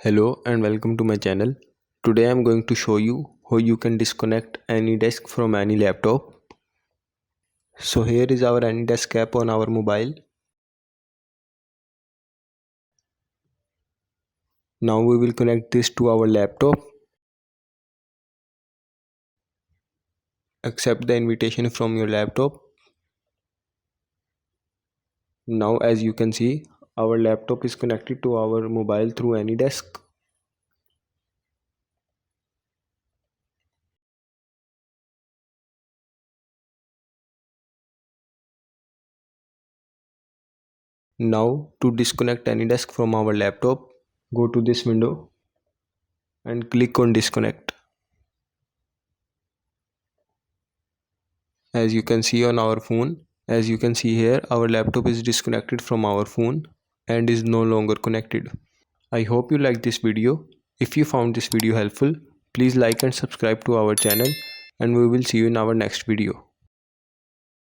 Hello and welcome to my channel. Today I am going to show you how you can disconnect Anydesk from any laptop. So here is our Anydesk app on our mobile. Now we will connect this to our laptop. Accept the invitation from your laptop. Now as you can see, our laptop is connected to our mobile through Anydesk. Now to disconnect Anydesk from our laptop, go to this window and click on disconnect. As you can see on our phone, as you can see here, our laptop is disconnected from our phone and is no longer connected. I hope you liked this video. If you found this video helpful, please like and subscribe to our channel, and we will see you in our next video.